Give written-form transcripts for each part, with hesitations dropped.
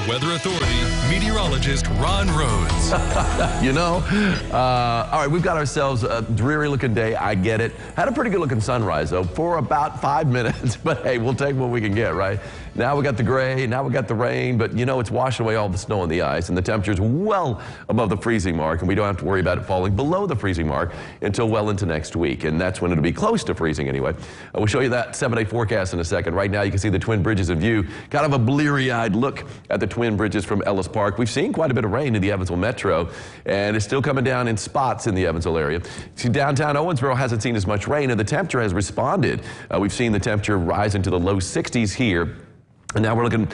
Weather Authority meteorologist Ron Rhodes. All right, we've got ourselves a dreary looking day. I get it. Had a pretty good looking sunrise though for about 5 minutes, but hey, we'll take what we can get, right? Now we got the gray, now we got the rain, but it's washing away all the snow and the ice, and the temperature's well above the freezing mark, and we don't have to worry about it falling below the freezing mark until well into next week, and that's when it'll be close to freezing anyway. We'll show you that 7-day forecast in a second. Right now you can see the Twin Bridges in view, kind of a bleary-eyed look at the Twin Bridges from Ellis Park. We've seen quite a bit of rain in the Evansville metro, and it's still coming down in spots in the Evansville area. See, downtown Owensboro hasn't seen as much rain, and the temperature has responded. We've seen the temperature rise into the low 60s here. And now we're looking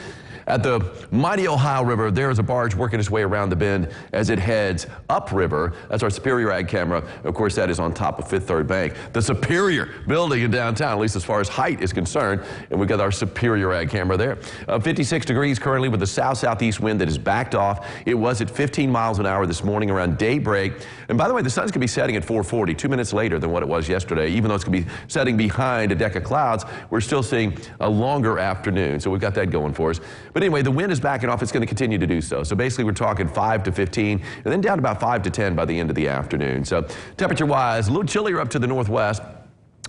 at the mighty Ohio River. There is a barge working its way around the bend as it heads upriver. That's our Superior Ag camera. Of course, that is on top of Fifth Third Bank, the Superior building in downtown, at least as far as height is concerned. And we've got our Superior Ag camera there. 56 degrees currently with a south-southeast wind that is backed off. It was at 15 miles an hour this morning around daybreak. And by the way, the sun's going to be setting at 4:40, 2 minutes later than what it was yesterday. Even though it's going to be setting behind a deck of clouds, we're still seeing a longer afternoon. So we've got that going for us. But anyway, the wind is backing off. It's going to continue to do so. So basically, we're talking 5 to 15, and then down to about 5 to 10 by the end of the afternoon. So temperature-wise, a little chillier up to the northwest.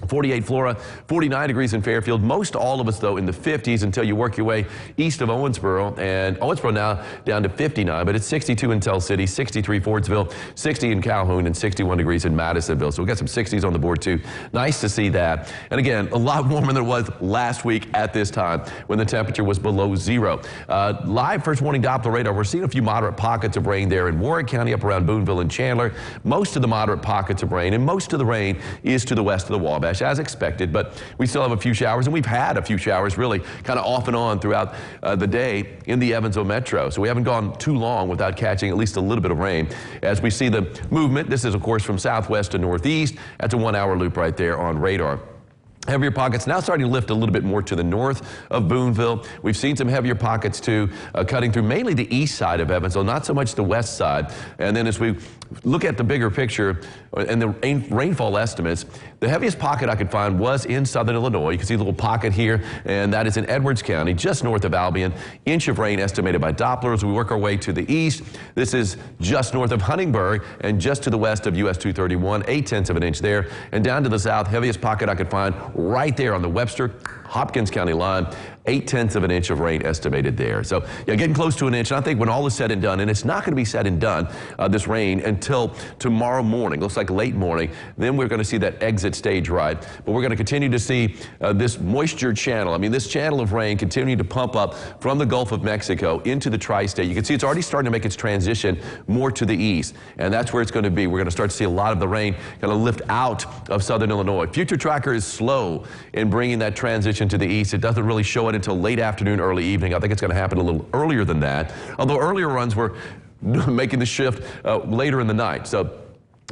48 Flora, 49 degrees in Fairfield. Most all of us, though, in the 50s until you work your way east of Owensboro. And Owensboro now down to 59, but it's 62 in Tell City, 63 Fordsville, 60 in Calhoun, and 61 degrees in Madisonville. So we've got some 60s on the board, too. Nice to see that. And again, a lot warmer than it was last week at this time when the temperature was below zero. Live first warning Doppler radar, we're seeing a few moderate pockets of rain there in Warren County up around Boonville and Chandler. Most of the moderate pockets of rain, and most of the rain is to the west of the Wabash, as expected, but we still have a few showers, and we've had a few showers really kind of off and on throughout the day in the Evansville metro. So we haven't gone too long without catching at least a little bit of rain. As we see the movement, this is of course from southwest to northeast. That's a 1-hour loop right there on radar. Heavier pockets now starting to lift a little bit more to the north of Boonville. We've seen some heavier pockets too, cutting through mainly the east side of Evansville, not so much the west side. And then as we look at the bigger picture and the rainfall estimates, the heaviest pocket I could find was in southern Illinois. You can see a little pocket here, and that is in Edwards County, just north of Albion. Inch of rain estimated by Doppler. As we work our way to the east, this is just north of Huntingburg and just to the west of US 231, 0.8 of an inch there. And down to the south, heaviest pocket I could find right there on the Webster-Hopkins County line, 0.8 of an inch of rain estimated there. So yeah, getting close to an inch. And I think when all is said and done, and it's not going to be said and done, this rain until tomorrow morning, looks like late morning, then we're going to see that exit stage right. But we're going to continue to see this moisture channel. I mean, this channel of rain continuing to pump up from the Gulf of Mexico into the tri-state. You can see it's already starting to make its transition more to the east, and that's where it's going to be. We're going to start to see a lot of the rain kind of lift out of southern Illinois. Future Tracker is slow in bringing that transition to the east. It doesn't really show it until late afternoon, early evening. I think it's going to happen a little earlier than that, although earlier runs were making the shift later in the night. So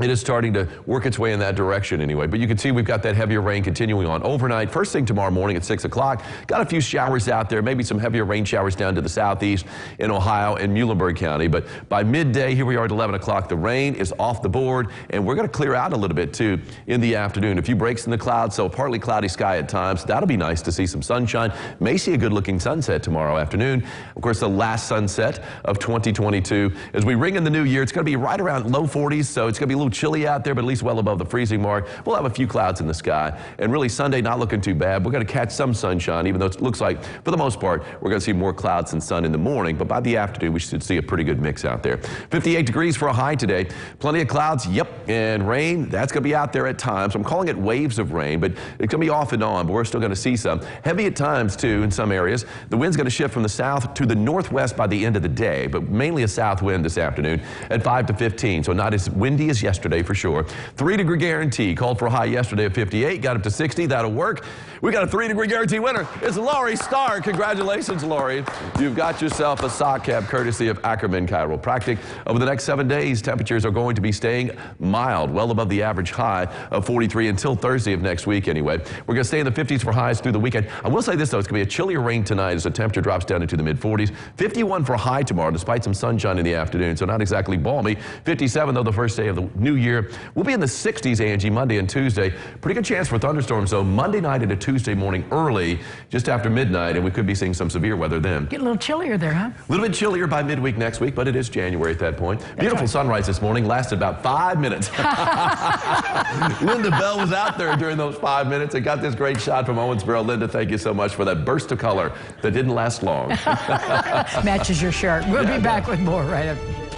it is starting to work its way in that direction anyway. But you can see we've got that heavier rain continuing on overnight. First thing tomorrow morning at 6 o'clock, got a few showers out there, maybe some heavier rain showers down to the southeast in Ohio and Muhlenberg County. But by midday, here we are at 11 o'clock, the rain is off the board, and we're going to clear out a little bit too in the afternoon. A few breaks in the clouds, so partly cloudy sky at times. That'll be nice to see some sunshine. May see a good looking sunset tomorrow afternoon. Of course, the last sunset of 2022. As we ring in the new year, it's going to be right around low 40s, so it's going to be a little chilly out there, but at least well above the freezing mark. We'll have a few clouds in the sky, and really Sunday not looking too bad. We're going to catch some sunshine, even though it looks like for the most part we're going to see more clouds than sun in the morning, but by the afternoon we should see a pretty good mix out there. 58 degrees for a high today. Plenty of clouds, yep, and rain, that's going to be out there at times. I'm calling it waves of rain, but it's going to be off and on, but we're still going to see some. Heavy at times too in some areas. The wind's going to shift from the south to the northwest by the end of the day, but mainly a south wind this afternoon at 5 to 15, so not as windy as yesterday for sure. 3-degree guarantee. Called for a high yesterday of 58, got up to 60. That'll work. We got a 3-degree guarantee winner. It's Laurie Starr. Congratulations, Laurie. You've got yourself a sock cap courtesy of Ackerman Chiropractic. Over the next 7 days, temperatures are going to be staying mild, well above the average high of 43 until Thursday of next week anyway. We're going to stay in the 50s for highs through the weekend. I will say this, though, it's going to be a chillier rain tonight as the temperature drops down into the mid-40s. 51 for a high tomorrow, despite some sunshine in the afternoon, so not exactly balmy. 57, though, the first day of the new year. We'll be in the 60s, Angie, Monday and Tuesday. Pretty good chance for thunderstorms, though, Monday night into Tuesday morning early, just after midnight, and we could be seeing some severe weather then. Get a little chillier there, huh? A little bit chillier by midweek next week, but it is January at that point. Beautiful sunrise this morning, lasted about 5 minutes. Linda Bell was out there during those 5 minutes and got this great shot from Owensboro. Linda, thank you so much for that burst of color that didn't last long. Matches your shirt. We'll be back with more right after.